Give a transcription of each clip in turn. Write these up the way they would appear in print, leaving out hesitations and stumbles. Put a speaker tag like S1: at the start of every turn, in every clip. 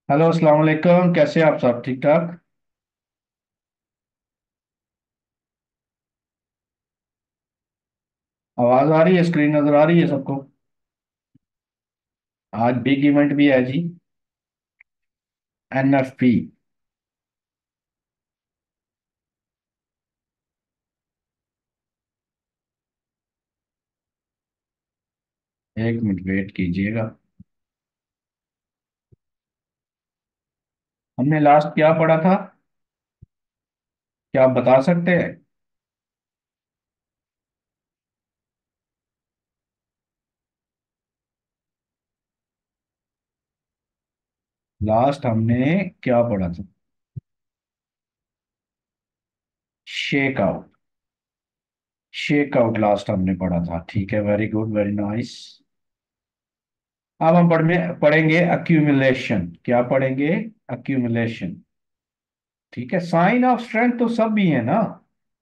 S1: Hello, अस्सलाम वालेकुम। कैसे हैं आप? सब ठीक ठाक? आवाज आ रही है? स्क्रीन नजर आ रही है सबको? आज बिग इवेंट भी है जी। एनएफपी। 1 मिनट वेट कीजिएगा। हमने लास्ट क्या पढ़ा था? क्या आप बता सकते हैं? लास्ट हमने क्या पढ़ा था? Shake out. Shake out last हमने पढ़ा था। ठीक है, वेरी गुड, वेरी नाइस। अब हम पढ़ेंगे अक्यूमुलेशन। क्या पढ़ेंगे? अक्यूमुलेशन। ठीक है, साइन ऑफ स्ट्रेंथ तो सब भी है ना।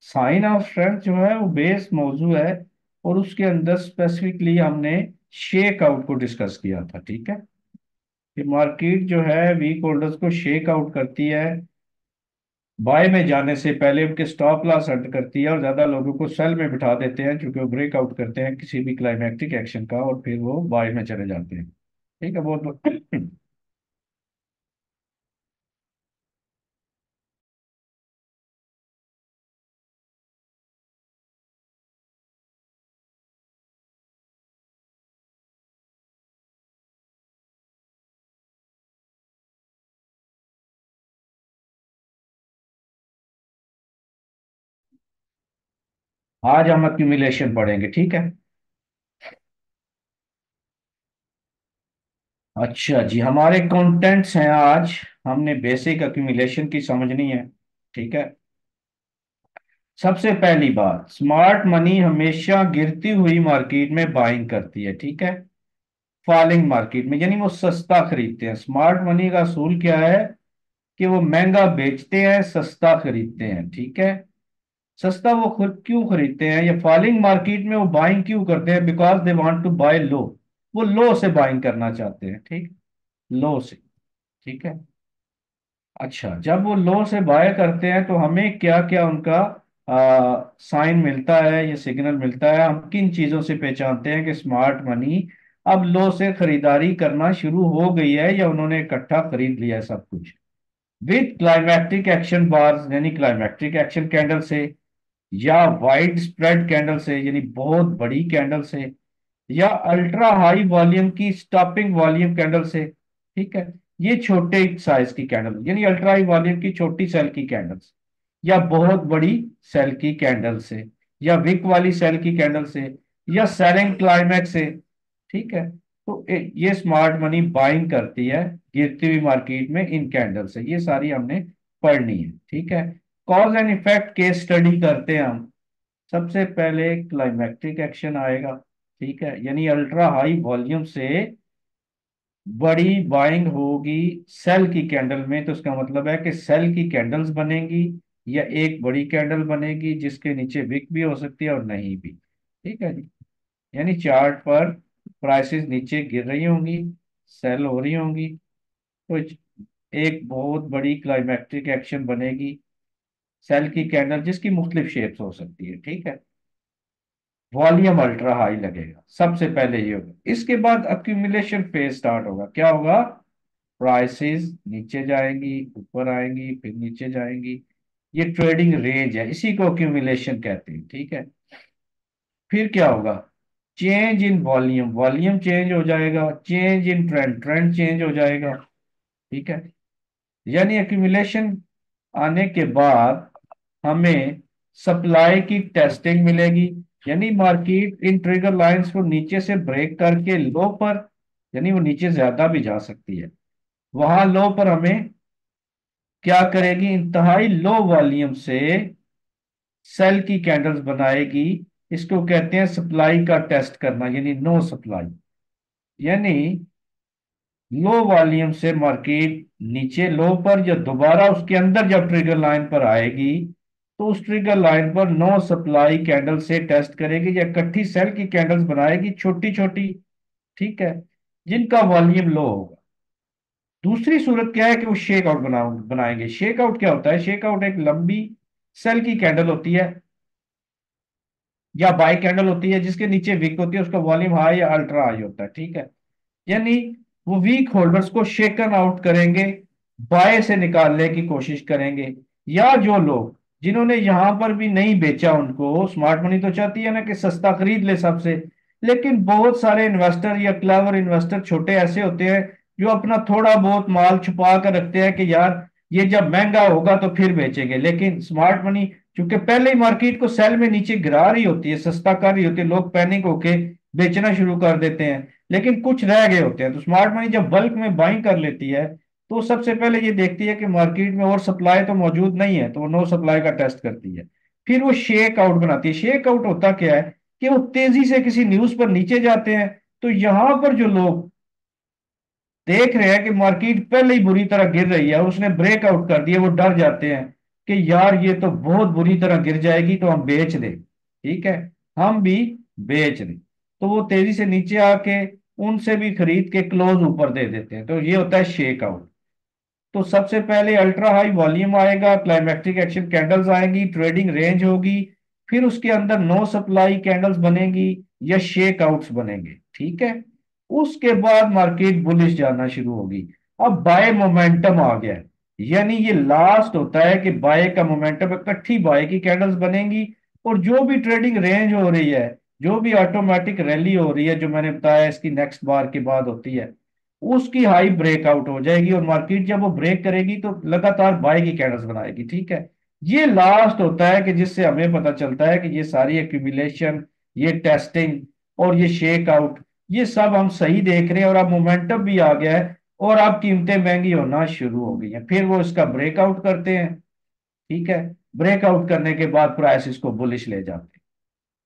S1: साइन ऑफ स्ट्रेंथ जो है वो बेस मौजू है। और उसके अंदर स्पेसिफिकली हमने शेक आउट को डिस्कस किया था। ठीक है, कि मार्केट जो है वीक होल्डर्स को शेक आउट करती है। बाय में जाने से पहले उनके स्टॉप लॉस हट करती है और ज्यादा लोगों को सेल में बिठा देते हैं, क्योंकि वो ब्रेकआउट करते हैं किसी भी क्लाइमैक्टिक एक्शन का, और फिर वो बाय में चले जाते हैं। ठीक है, बहुत आज हम अक्यूमुलेशन पढ़ेंगे। ठीक है। अच्छा जी, हमारे कंटेंट्स हैं आज। हमने बेसिक अक्यूमुलेशन की समझनी है। ठीक है। सबसे पहली बात, स्मार्ट मनी हमेशा गिरती हुई मार्केट में बाइंग करती है। ठीक है। फॉलिंग मार्केट में यानी वो सस्ता खरीदते हैं। स्मार्ट मनी का असूल क्या है? कि वो महंगा बेचते हैं, सस्ता खरीदते हैं। ठीक है। सस्ता वो खुद क्यों खरीदते हैं? या फॉलिंग मार्केट में वो बाइंग क्यों करते हैं? Because they want to buy low. वो लो से बाइंग करना चाहते हैं। ठीक। लो से। ठीक है। अच्छा, जब वो लो से बाय करते हैं तो हमें क्या क्या उनका साइन मिलता है, ये सिग्नल मिलता है? हम किन चीजों से पहचानते हैं कि स्मार्ट मनी अब लो से खरीदारी करना शुरू हो गई है, या उन्होंने इकट्ठा खरीद लिया है सब कुछ? विद क्लाइमैक्टिक एक्शन बार्स यानी क्लाइमैक्टिक एक्शन कैंडल से, या वाइड स्प्रेड कैंडल से यानी बहुत बड़ी कैंडल से, या अल्ट्रा हाई वॉल्यूम की स्टॉपिंग वॉल्यूम कैंडल से। ठीक है। ये छोटे साइज की कैंडल यानी अल्ट्रा हाई वॉल्यूम की छोटी सेल की कैंडल्स, या बहुत बड़ी सेल की कैंडल से, या विक वाली सेल की कैंडल से, या सेलिंग क्लाइमैक्स से। ठीक है। तो ये स्मार्ट मनी बाइंग करती है गिरती हुई मार्केट में इन कैंडल से। ये सारी हमने पढ़नी है। ठीक है। Cause and effect case study करते हैं हम। सबसे पहले क्लाइमैक्टिक एक्शन आएगा। ठीक है, यानी अल्ट्रा हाई वॉल्यूम से बड़ी बाइंग होगी सेल की कैंडल में, तो इसका मतलब है कि सेल की कैंडल्स बनेंगी, या एक बड़ी कैंडल बनेगी जिसके नीचे विक भी हो सकती है और नहीं भी। ठीक है जी। यानी चार्ट पर प्राइसेस नीचे गिर रही होंगी, सेल हो रही होंगी, तो एक बहुत बड़ी क्लाइमैक्टिक एक्शन बनेगी सेल की कैंडल, जिसकी मुख्तलिफ शेप्स हो सकती है। ठीक है। वॉल्यूम अल्ट्रा हाई लगेगा, सबसे पहले ये होगा। इसके बाद अक्यूमुलेशन फेज स्टार्ट होगा। क्या होगा? प्राइसेस नीचे जाएंगी, ऊपर आएंगी, फिर नीचे जाएंगी। ये ट्रेडिंग रेंज है, इसी को अक्यूमुलेशन कहते हैं। ठीक है। फिर क्या होगा? Change in volume, volume change हो जाएगा। Change in trend, trend change हो जाएगा। ठीक है। यानी अक्यूमुलेशन आने के बाद हमें सप्लाई की टेस्टिंग मिलेगी। यानी मार्केट इन ट्रिगर लाइंस को नीचे से ब्रेक करके लो पर, यानी वो नीचे ज्यादा भी जा सकती है, वहां लो पर हमें क्या करेगी? इंतहाई लो वॉल्यूम से सेल की कैंडल्स बनाएगी। इसको कहते हैं सप्लाई का टेस्ट करना, यानी नो सप्लाई। यानी लो वॉल्यूम से मार्केट नीचे लो पर, या दोबारा उसके अंदर जब ट्रिगर लाइन पर आएगी, तो उस ट्रिगर लाइन पर नो सप्लाई कैंडल से टेस्ट करेगी, या इकट्ठी सेल की कैंडल्स बनाएगी छोटी छोटी। ठीक है। जिनका वॉल्यूम लो होगा। दूसरी सूरत क्या है कि वो शेक आउट बनाएंगे। शेक आउट क्या होता है? शेक आउट एक लंबी सेल की कैंडल होती है या बाई कैंडल होती है, जिसके नीचे विक होती है, उसका वॉल्यूम हाई या अल्ट्रा हाई होता है, ठीक है। यानी वो वीक होल्डर्स को शेकन आउट करेंगे, बाय से निकालने की कोशिश करेंगे। या जो लोग जिन्होंने यहां पर भी नहीं बेचा, उनको स्मार्ट मनी तो चाहती है ना कि सस्ता खरीद ले सबसे, लेकिन बहुत सारे इन्वेस्टर या क्लेवर इन्वेस्टर छोटे ऐसे होते हैं जो अपना थोड़ा बहुत माल छुपा कर रखते हैं कि यार ये जब महंगा होगा तो फिर बेचेंगे। लेकिन स्मार्ट मनी चूंकि पहले ही मार्केट को सेल में नीचे गिरा रही होती है, सस्ता कर रही होती है, लोग पैनिक होके बेचना शुरू कर देते हैं, लेकिन कुछ रह गए होते हैं। तो स्मार्ट मनी जब बल्क में बाइंग कर लेती है तो सबसे पहले ये देखती है कि मार्केट में और सप्लाई तो मौजूद नहीं है, तो वो नो सप्लाई का टेस्ट करती है। फिर वो शेक आउट बनाती है। शेक आउट होता क्या है कि वो तेजी से किसी न्यूज पर नीचे जाते हैं, तो यहां पर जो लोग देख रहे हैं कि मार्केट पहले ही बुरी तरह गिर रही है और उसने ब्रेकआउट कर दिया, वो डर जाते हैं कि यार ये तो बहुत बुरी तरह गिर जाएगी, तो हम बेच दें, ठीक है, हम भी बेच दें। तो वो तेजी से नीचे आके उनसे भी खरीद के क्लोज ऊपर दे देते हैं। तो ये होता है शेक आउट। तो सबसे पहले अल्ट्रा हाई वॉल्यूम आएगा, क्लाइमेक्टिक एक्शन कैंडल्स आएंगी, ट्रेडिंग रेंज होगी, फिर उसके अंदर नो सप्लाई कैंडल्स बनेंगी या शेक आउट्स बनेंगे, ठीक है। उसके बाद मार्केट बुलिश जाना शुरू होगी। अब बाय मोमेंटम आ गया है, यानी ये लास्ट होता है कि बाय का मोमेंटम, इकट्ठी बाय की कैंडल्स बनेंगी, और जो भी ट्रेडिंग रेंज हो रही है, जो भी ऑटोमेटिक रैली हो रही है, जो मैंने बताया इसकी नेक्स्ट बार के बाद होती है, उसकी हाई ब्रेकआउट हो जाएगी, और मार्केट जब वो ब्रेक करेगी तो लगातार बाय की कैंडल्स बनाएगी, ठीक है। ये लास्ट होता है कि जिससे हमें पता चलता है कि ये सारी एक्यूमुलेशन, ये टेस्टिंग और ये शेक आउट, ये सब हम सही देख रहे हैं, और अब मोमेंटम भी आ गया है, और अब कीमतें महंगी होना शुरू हो गई हैं। फिर वो इसका ब्रेकआउट करते हैं, ठीक है। ब्रेकआउट करने के बाद प्राइस इसको बुलिश ले जाते हैं।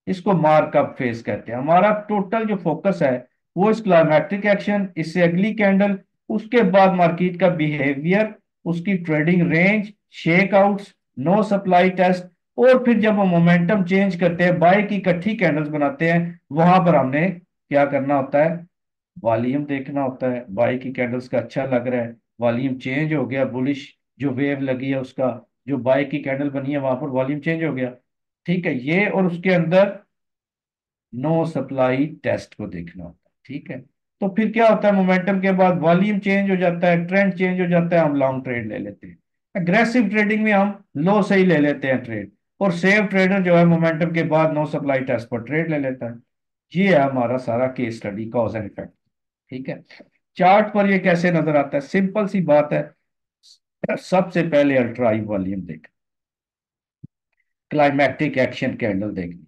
S1: इसको मार्कअप फेज कहते हैं। हमारा टोटल जो फोकस है वो इस क्लाइमैक्टिक एक्शन, इससे अगली कैंडल, उसके बाद मार्केट का बिहेवियर, उसकी trading range, shake outs, no supply test, और फिर जब हम मोमेंटम चेंज करते हैं, बाय की इकट्ठी कैंडल्स बनाते हैं, वहां पर हमने क्या करना होता है? वॉल्यूम देखना होता है। बाय की कैंडल्स का अच्छा लग रहा है, वॉल्यूम चेंज हो गया, बुलिश जो वेव लगी है उसका, जो बाय की कैंडल बनी है वहां पर वॉल्यूम चेंज हो गया, ठीक है। ये और उसके अंदर नो सप्लाई टेस्ट को देखना होता है, ठीक है। तो फिर क्या होता है? मोमेंटम के बाद वॉल्यूम चेंज हो जाता है, ट्रेंड चेंज हो जाता है, हम लॉन्ग ट्रेड ले लेते हैं। अग्रेसिव ट्रेडिंग में हम लो से ही ले लेते हैं ट्रेड, और सेफ ट्रेडर जो है मोमेंटम के बाद नो सप्लाई टेस्ट पर ट्रेड ले लेता है। ये है हमारा सारा case study, cause and effect, ठीक है। चार्ट पर ये कैसे नजर आता है? सिंपल सी बात है, सबसे पहले अल्ट्रा हाई वॉल्यूम देख, क्लाइमैक्टिक एक्शन कैंडल देखनी,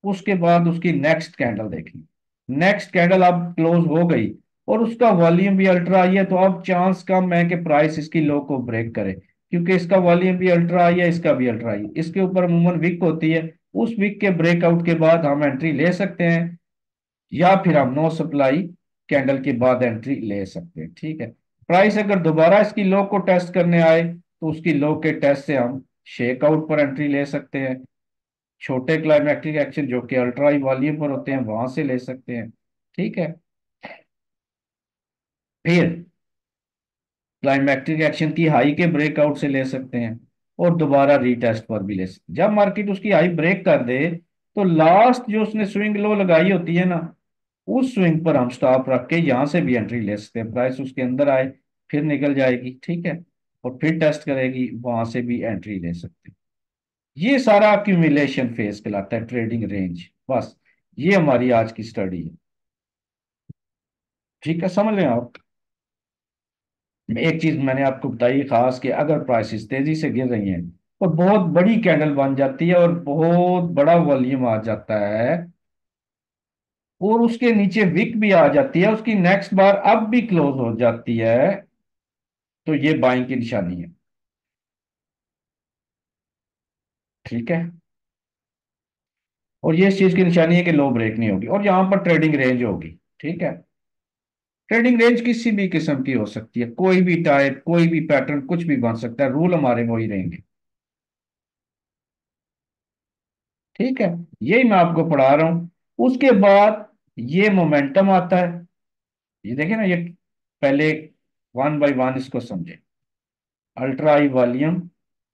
S1: उसके बाद उसकी नेक्स्ट कैंडल देखनी। नेक्स्ट कैंडल अब क्लोज हो गई और उसका वॉल्यूम भी अल्ट्रा आई है, तो अब चांस कम है कि प्राइस इसकी लो को ब्रेक करे, क्योंकि इसका वॉल्यूम भी अल्ट्रा आई है, इसका भी अल्ट्रा आई है। इसके ऊपर अमूमन विक होती है, उस विक के ब्रेकआउट के बाद हम एंट्री ले सकते हैं, या फिर हम नो सप्लाई कैंडल के बाद एंट्री ले सकते हैं, ठीक है। प्राइस अगर दोबारा इसकी लो को टेस्ट करने आए तो उसकी लो के टेस्ट से हम शेक आउट पर एंट्री ले सकते हैं। छोटे क्लाइमैक्टिक एक्शन जो कि अल्ट्रा हाई वॉल्यूम पर होते हैं वहां से ले सकते हैं, ठीक है। फिर क्लाइमैक्टिक एक्शन की हाई के ब्रेकआउट से ले सकते हैं, और दोबारा रीटेस्ट पर भी ले सकते हैं। जब मार्केट उसकी हाई ब्रेक कर दे तो लास्ट जो उसने स्विंग लो लगाई होती है ना, उस स्विंग पर हम स्टॉप रख के यहां से भी एंट्री ले सकते हैं। प्राइस उसके अंदर आए, फिर निकल जाएगी, ठीक है, और फिर टेस्ट करेगी, वहां से भी एंट्री ले सकते हैं। ये सारा अक्यूमुलेशन फेज कहलाता है, ट्रेडिंग रेंज। बस ये हमारी आज की स्टडी है, ठीक है, समझ लें आप। एक चीज मैंने आपको बताई खास कि अगर प्राइसेस तेजी से गिर रही हैं और बहुत बड़ी कैंडल बन जाती है और बहुत बड़ा वॉल्यूम आ जाता है, और उसके नीचे विक भी आ जाती है, उसकी नेक्स्ट बार अब भी क्लोज हो जाती है, तो ये बाइंग की निशानी है, ठीक है। और ये इस चीज की निशानी है कि लो ब्रेक नहीं होगी, और यहां पर ट्रेडिंग रेंज होगी, ठीक है। ट्रेडिंग रेंज किसी भी किस्म की हो सकती है, कोई भी टाइप, कोई भी पैटर्न, कुछ भी बन सकता है, रूल हमारे वही रहेंगे, ठीक है। यही मैं आपको पढ़ा रहा हूं। उसके बाद ये मोमेंटम आता है, ये देखें ना, ये पहले वन बाय वन इसको समझे। अल्ट्रा हाई वॉल्यूम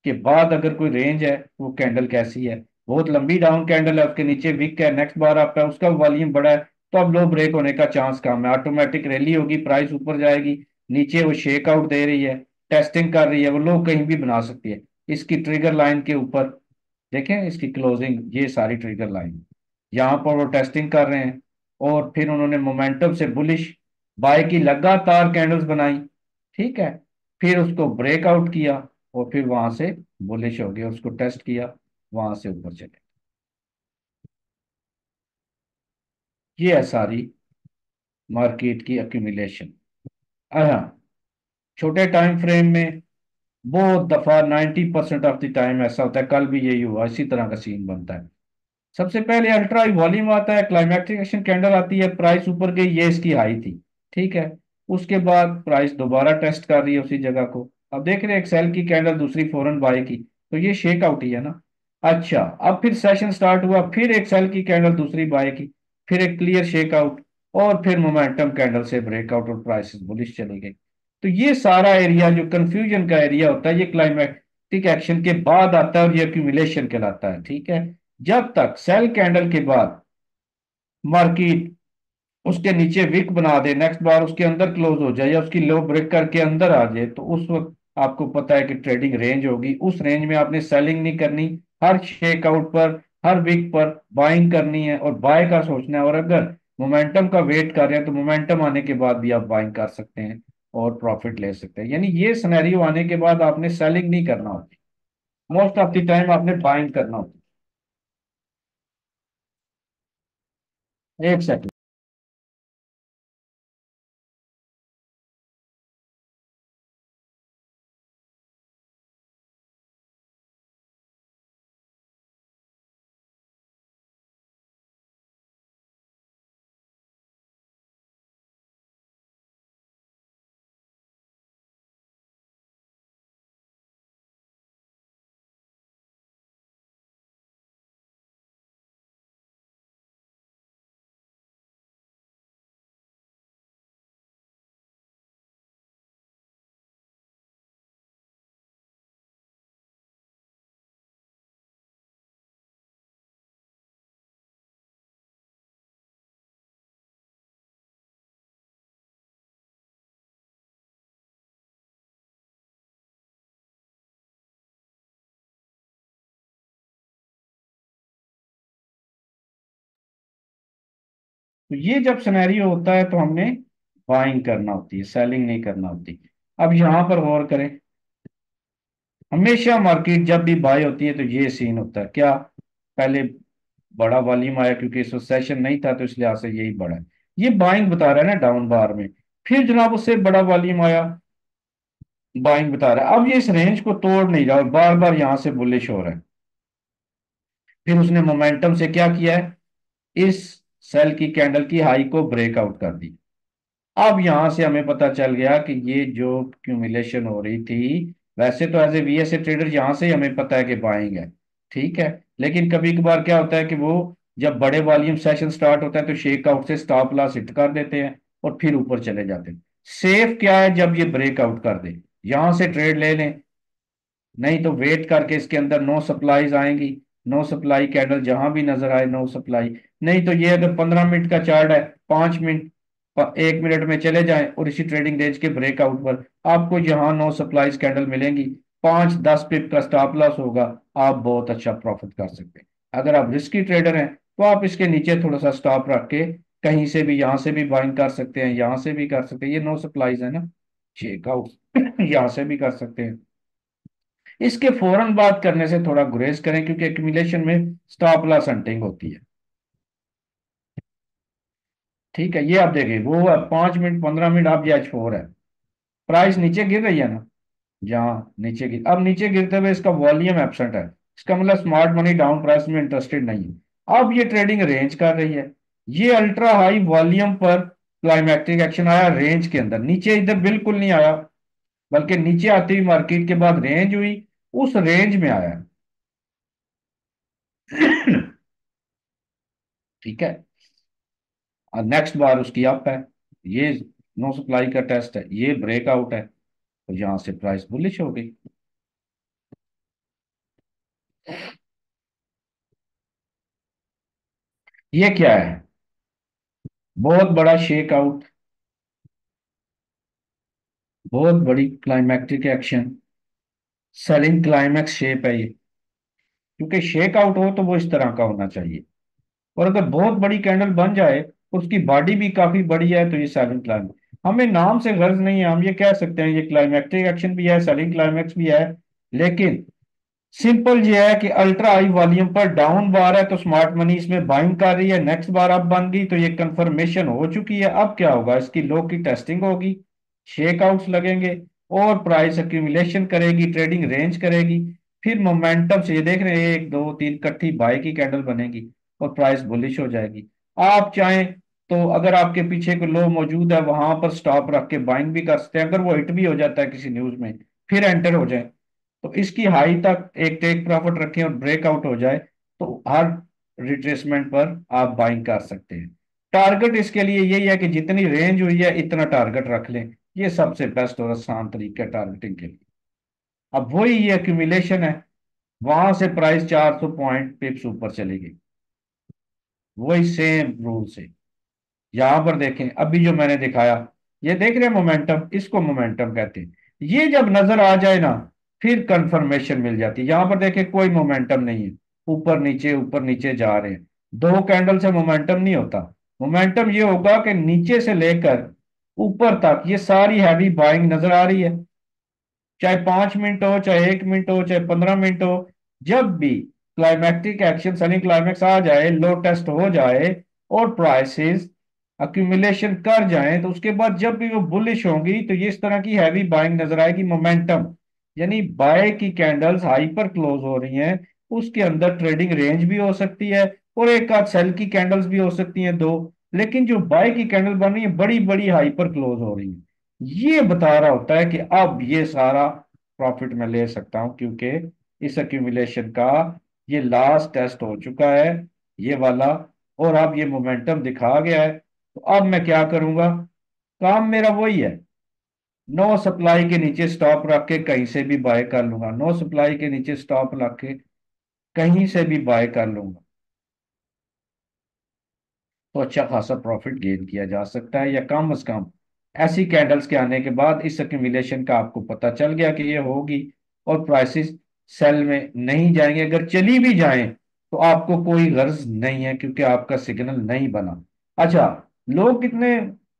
S1: के बाद अगर कोई रेंज है, वो कैंडल कैसी है? बहुत लंबी डाउन कैंडल है, उसके नीचे विक है, नेक्स्ट बार आपका उसका वॉल्यूम बड़ा है, तो अब लो ब्रेक होने का चांस कम है, ऑटोमेटिक रैली होगी, प्राइस ऊपर जाएगी। नीचे वो शेक आउट दे रही है, टेस्टिंग कर रही है, वो लो कहीं भी बना सकती है। इसकी ट्रिगर लाइन के ऊपर देखें, इसकी क्लोजिंग, ये सारी ट्रिगर लाइन, यहाँ पर वो टेस्टिंग कर रहे हैं। और फिर उन्होंने मोमेंटम से बुलिश बाय की लगातार कैंडल्स बनाई, ठीक है। फिर उसको ब्रेकआउट किया, और फिर वहां से बुलिश हो गया, उसको टेस्ट किया, वहां से ऊपर चले। ये है सारी मार्केट की एक्यूमुलेशन। हाँ, छोटे टाइम फ्रेम में बहुत दफा 90% ऑफ द टाइम ऐसा होता है, कल भी यही हुआ, इसी तरह का सीन बनता है। सबसे पहले अल्ट्रा हाई वॉल्यूम आता है, क्लाइमैक्टिक एक्शन कैंडल आती है, प्राइस ऊपर गई, ये इसकी हाई थी, ठीक है। उसके बाद प्राइस दोबारा टेस्ट कर रही है उसी जगह को। अब देख रहे हैं एक सेल की कैंडल, दूसरी फॉरन बाय की, तो ये शेक आउट ही है ना। अच्छा, अब फिर सेशन स्टार्ट हुआ, फिर एक सेल की कैंडल, दूसरी बाय की, फिर एक क्लियर शेक आउट, और फिर मोमेंटम कैंडल से ब्रेकआउट और प्राइसेस बुलिश चली गई। तो ये सारा एरिया जो कंफ्यूजन का एरिया होता है, ये क्लाइमैक्टिक एक्शन के बाद आता है, और ये एक्यूमुलेशन कहलाता है, ठीक है। जब तक सेल कैंडल के बाद मार्केट उसके नीचे विक बना दे, नेक्स्ट बार उसके अंदर क्लोज हो जाए, या उसकी लो ब्रेक करके अंदर आ जाए, तो उस वक्त आपको पता है कि ट्रेडिंग रेंज होगी, उस रेंज में आपने सेलिंग नहीं करनी। हर शेक आउट पर, हर विक पर बाइंग करनी है, और बाय का सोचना है। और अगर मोमेंटम का वेट कर रहे हैं, तो मोमेंटम आने के बाद भी आप बाइंग कर सकते हैं और प्रॉफिट ले सकते हैं। यानी ये सिनेरियो आने के बाद आपने सेलिंग नहीं करना होती, मोस्ट ऑफ द टाइम आपने बाइंग करना होता है। एक सेकंड। तो ये जब सिनेरियो होता है, तो हमने बाइंग करना होती है, सेलिंग नहीं करना होती। अब यहां पर गौर करें, हमेशा मार्केट जब भी बाय होती है, तो ये सीन होता है क्या? पहले बड़ा वॉल्यूम आया, क्योंकि इस सेशन नहीं था, तो इस लिहाज से यही बड़ा है। ये बाइंग बता रहा है ना डाउन बार में। फिर जनाब उससे बड़ा वॉल्यूम आया, बाइंग बता रहा है। अब ये इस रेंज को तोड़ नहीं रहा, बार बार यहां से बुलिश हो रहा है। फिर उसने मोमेंटम से क्या किया है, इस सेल की कैंडल की हाई को ब्रेकआउट कर दी। अब यहां से हमें पता चल गया कि ये जो क्यूमुलेशन हो रही थी, वैसे तो एज ए वीएसए ट्रेडर यहां से ही हमें पता है कि बाइंग है, ठीक है। लेकिन कभी कभार क्या होता है कि वो जब बड़े वॉल्यूम सेशन स्टार्ट होता है, तो शेक आउट से स्टॉप लॉस हिट कर देते हैं, और फिर ऊपर चले जाते हैं। सेफ क्या है, जब ये ब्रेकआउट कर दे, यहां से ट्रेड ले लें। नहीं तो वेट करके इसके अंदर नो सप्लाईज आएंगी, नो सप्लाई कैंडल जहां भी नजर आए, नो सप्लाई। नहीं तो ये अगर 15 मिनट का चार्ट है, 5 मिनट, 1 मिनट में चले जाएं, और इसी ट्रेडिंग रेंज के ब्रेकआउट पर आपको यहाँ नो सप्लाईज कैंडल मिलेंगी, 5-10 पिप का स्टॉप लॉस होगा, आप बहुत अच्छा प्रॉफिट कर सकते हैं। अगर आप रिस्की ट्रेडर हैं, तो आप इसके नीचे थोड़ा सा स्टॉप रख के कहीं से भी, यहाँ से भी बाइंग कर सकते हैं, यहाँ से भी कर सकते हैं, ये नो सप्लाईज है ना, चेकआउट यहाँ से भी कर सकते हैं। इसके फौरन बात करने से थोड़ा गुरेज करें, क्योंकि एक्यूमुलेशन में स्टॉप लॉस हंटिंग होती है, ठीक है। ये आप देखिए, वो है 5 मिनट, 15 मिनट, अब ये H4 है, प्राइस नीचे गिर रही है ना, जहाँ नीचे गिर, अब नीचे गिरते हुए इसका वॉल्यूम एब्सेंट है, इसका मतलब स्मार्ट मनी डाउन प्राइस में इंटरेस्टेड नहीं है। अब ये ट्रेडिंग रेंज कर रही है, ये अल्ट्रा हाई वॉल्यूम पर क्लाइमैक्टिक एक्शन आया रेंज के अंदर, नीचे इधर बिल्कुल नहीं आया, बल्कि नीचे आती हुई मार्केट के बाद रेंज हुई, उस रेंज में आया। ठीक है, नेक्स्ट बार उसकी अप है, ये नो सप्लाई का टेस्ट है, ये ब्रेकआउट है, तो यहां से प्राइस बुलिश हो गई। ये क्या है? बहुत बड़ा शेक आउट, बहुत बड़ी climactic action, selling climax shape है ये। क्योंकि शेक आउट हो तो वो इस तरह का होना चाहिए, और अगर बहुत बड़ी कैंडल बन जाए, उसकी बॉडी भी काफी बड़ी है, तो ये सेलिंग क्लाइमैक्स। हमें नाम से गर्ज नहीं है, हम ये कह सकते हैं ये क्लाइमैक्टिक एक्शन भी है, सेलिंग क्लाइमैक्स भी है। लेकिन सिंपल ये है कि अल्ट्रा हाई वॉल्यूम पर डाउन बार है, तो स्मार्ट मनी इसमें बाइंग कर रही है। नेक्स्ट बार अब बन गई तो ये कंफर्मेशन हो चुकी है। अब क्या होगा, इसकी लो की टेस्टिंग होगी, शेकआउट्स लगेंगे, और प्राइस एक्यूमुलेशन करेगी, ट्रेडिंग रेंज करेगी। फिर मोमेंटम से ये देख रहे हैं, एक दो तीन इकट्ठी बाय की कैंडल बनेगी, और प्राइस बुलिश हो जाएगी। आप चाहें तो अगर आपके पीछे कोई लो मौजूद है, वहां पर स्टॉप रख के बाइंग भी कर सकते हैं। अगर वो हिट भी हो जाता है किसी न्यूज में, फिर एंटर हो जाए, तो इसकी हाई तक एक टेक प्रॉफिट रखें और ब्रेकआउट हो जाए, तो हर रिट्रेसमेंट पर आप बाइंग कर सकते हैं। टारगेट इसके लिए यही है कि जितनी रेंज हुई है इतना टारगेट रख लें। ये सबसे बेस्ट और आसान तरीका है टारगेटिंग के लिए। अब वही ये एक्यूमुलेशन है, वहां से प्राइस 400 पॉइंट पिप्स ऊपर चली गई, वही सेम रूल से। यहां पर देखें, अभी जो मैंने दिखाया, ये देख रहे हैं मोमेंटम, इसको मोमेंटम कहते हैं। ये जब नजर आ जाए ना, फिर कंफर्मेशन मिल जाती है। यहां पर देखें कोई मोमेंटम नहीं है, ऊपर नीचे जा रहे हैं। दो कैंडल से मोमेंटम नहीं होता। मोमेंटम ये होगा कि नीचे से लेकर ऊपर तक ये सारी हैवी बाइंग नजर आ रही है, चाहे 5 मिनट हो, चाहे 1 मिनट हो, चाहे 15 मिनट हो। जब भी क्लाइमैक्टिक एक्शन सेलिंग क्लाइमैक्स आ जाए, लो टेस्ट हो जाए, और प्राइसेस अक्यूमुलेशन कर जाएं, तो उसके बाद जब भी वो बुलिश होंगी, तो ये इस तरह की हैवी बाइंग नजर आएगी। मोमेंटम यानी बाय की कैंडल्स हाई पर क्लोज हो रही हैं, उसके अंदर ट्रेडिंग रेंज भी हो सकती है, और एक आध सेल की कैंडल्स भी हो सकती हैं दो। लेकिन जो बाय की कैंडल बन रही है, बड़ी बड़ी हाई पर क्लोज हो रही है, ये बता रहा होता है कि अब ये सारा प्रॉफिट मैं ले सकता हूं, क्योंकि इस एक्यूमुलेशन का ये लास्ट टेस्ट हो चुका है, ये वाला। और अब ये मोमेंटम दिखा गया है, तो अब मैं क्या करूंगा? काम मेरा वही है, नो सप्लाई के नीचे स्टॉप रख के कहीं से भी बाय कर लूंगा, नो सप्लाई के नीचे स्टॉप रख के कहीं से भी बाय कर लूंगा, तो अच्छा खासा प्रॉफिट गेन किया जा सकता है। या कम से कम ऐसी कैंडल्स के आने के बाद इस एक्यूमुलेशन का आपको पता चल गया कि ये होगी, और प्राइसेस सेल में नहीं जाएंगे। अगर चली भी जाएं, तो आपको कोई गर्ज नहीं है, क्योंकि आपका सिग्नल नहीं बना। अच्छा, लोग कितने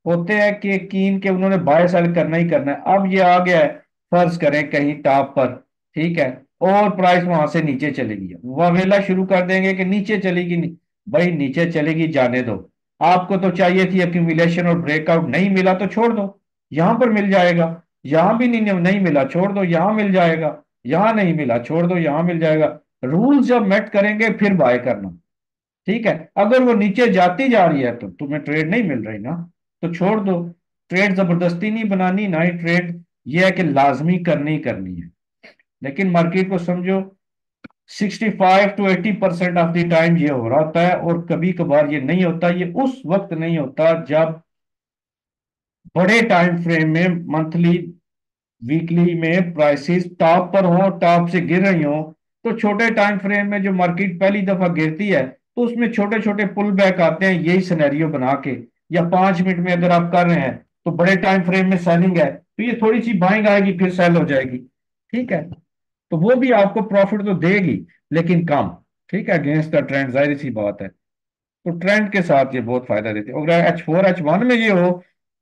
S1: होते हैं कि कीन के उन्होंने बाय सेल करना ही करना है। अब ये आ गया है, फर्ज करें कहीं टॉप पर, ठीक है, और प्राइस वहां से नीचे चलेगी, वह शुरू कर देंगे कि नीचे चलेगी। नहीं भाई, नीचे चलेगी जाने दो। आपको तो चाहिए थी एक्यूमुलेशन और ब्रेकआउट, नहीं मिला तो छोड़ दो, यहां पर मिल जाएगा। यहां भी नहीं मिला, छोड़ दो, यहां मिल जाएगा। यहां नहीं मिला, छोड़ दो, यहां मिल जाएगा। रूल्स जब मेट करेंगे फिर बाय करना, ठीक है। अगर वो नीचे जाती जा रही है तो तुम्हें ट्रेड नहीं मिल रही ना, तो छोड़ दो। ट्रेड जबरदस्ती नहीं बनानी, ना ही ट्रेड ये है कि लाजमी करनी ही करनी है। लेकिन मार्केट को समझो, 65 to 80% ऑफ द टाइम ये हो रहा होता है, और कभी कभार ये नहीं होता। ये उस वक्त नहीं होता जब बड़े टाइम फ्रेम में, मंथली वीकली में प्राइसेस टॉप पर हो, टॉप से गिर रही हो, तो छोटे टाइम फ्रेम में जो मार्केट पहली दफा गिरती है, तो उसमें छोटे छोटे पुल बैक आते हैं, यही सिनेरियो बना के। या 5 मिनट में अगर आप कर रहे हैं, तो बड़े टाइम फ्रेम में सेलिंग है, तो ये थोड़ी सी बाइंग आएगी, फिर सेल हो जाएगी, ठीक है। तो वो भी आपको प्रॉफिट तो देगी, लेकिन कम, ठीक है, अगेंस्ट द ट्रेंड, जाहिर सी बात है। तो ट्रेंड के साथ ये बहुत फायदा देती है। अगर H4 H1 में ये हो,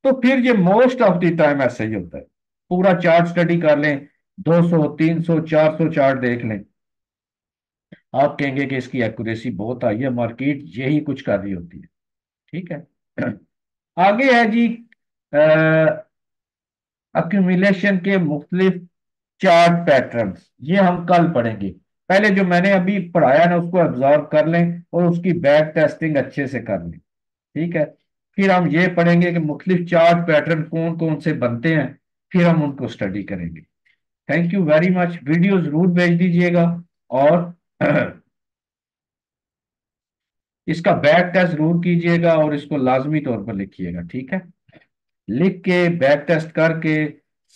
S1: तो फिर ये मोस्ट ऑफ द टाइम ऐसा ही होता है। पूरा चार्ट स्टडी कर लें, 200 300 400 चार्ट देख लें, आप कहेंगे कि इसकी एक्यूरेसी बहुत आई है, मार्केट यही कुछ कर रही होती है, ठीक है। आगे है जी, अक्यूमुलेशन के मुख्तलिफ चार्ट पैटर्न्स, ये हम कल पढ़ेंगे। पहले जो मैंने अभी पढ़ाया ना, उसको ऑब्जर्व कर लें, और उसकी बैक टेस्टिंग अच्छे से कर लें, ठीक है। फिर हम ये पढ़ेंगे कि मुख्तलिफ चार्ट पैटर्न कौन कौन से बनते हैं, फिर हम उनको स्टडी करेंगे। Thank you very much, video जरूर भेज दीजिएगा, और इसका बैक टेस्ट जरूर कीजिएगा, और इसको लाजमी तौर पर लिखिएगा, ठीक है। लिख के बैक टेस्ट करके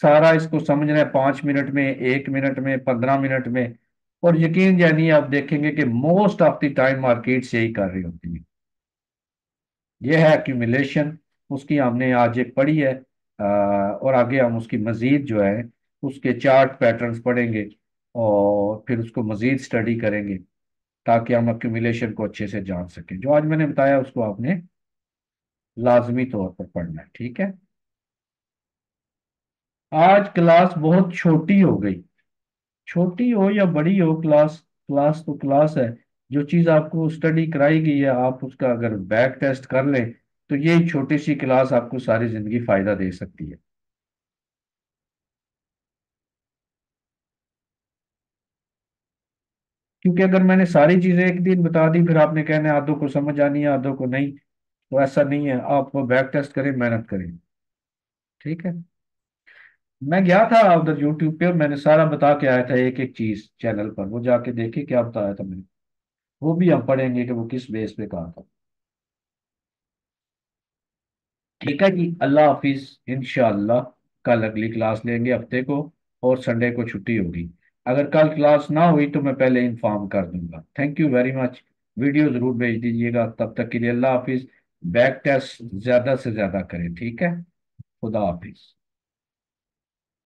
S1: सारा इसको समझना है 5 मिनट में, 1 मिनट में, 15 मिनट में। और यकीन जानिए आप देखेंगे कि most of the time market से ही कर रही होती है। यह है एक्यूमुलेशन। उसकी हमने आज एक पढ़ी है। और आगे हम उसकी मजीद जो है उसके चार्ट पैटर्न्स पढ़ेंगे और फिर उसको मजीद स्टडी करेंगे, ताकि हम एक्यूमुलेशन को अच्छे से जान सकें। जो आज मैंने बताया उसको आपने लाजमी तौर पर पढ़ना है, ठीक है। आज क्लास बहुत छोटी हो गई। छोटी हो या बड़ी हो क्लास, क्लास तो क्लास है। जो चीज आपको स्टडी कराई गई है, आप उसका अगर बैक टेस्ट कर लें तो ये छोटी सी क्लास आपको सारी जिंदगी फायदा दे सकती है। क्योंकि अगर मैंने सारी चीजें एक दिन बता दी, फिर आपने कहना है आधों को समझ आनी है आधों को नहीं। तो ऐसा नहीं है, आप बैक टेस्ट करें, मेहनत करें। ठीक है। मैं गया था उधर यूट्यूब पे और मैंने सारा बता के आया था, एक एक चीज चैनल पर, वो जाके देखे क्या बताया था मैंने। वो भी हम पढ़ेंगे कि वो किस बेस पे कहा था। ठीक है जी, अल्लाह हाफिज। इंशाअल्लाह कल अगली क्लास लेंगे हफ्ते को, और संडे को छुट्टी होगी। अगर कल क्लास ना हुई तो मैं पहले इन्फॉर्म कर दूंगा। Thank you very much. Video जरूर भेज दीजिएगा। तब तक के लिए अल्लाह हाफिज। बैक टेस्ट ज्यादा से ज्यादा करें, ठीक है। खुदा हाफिज।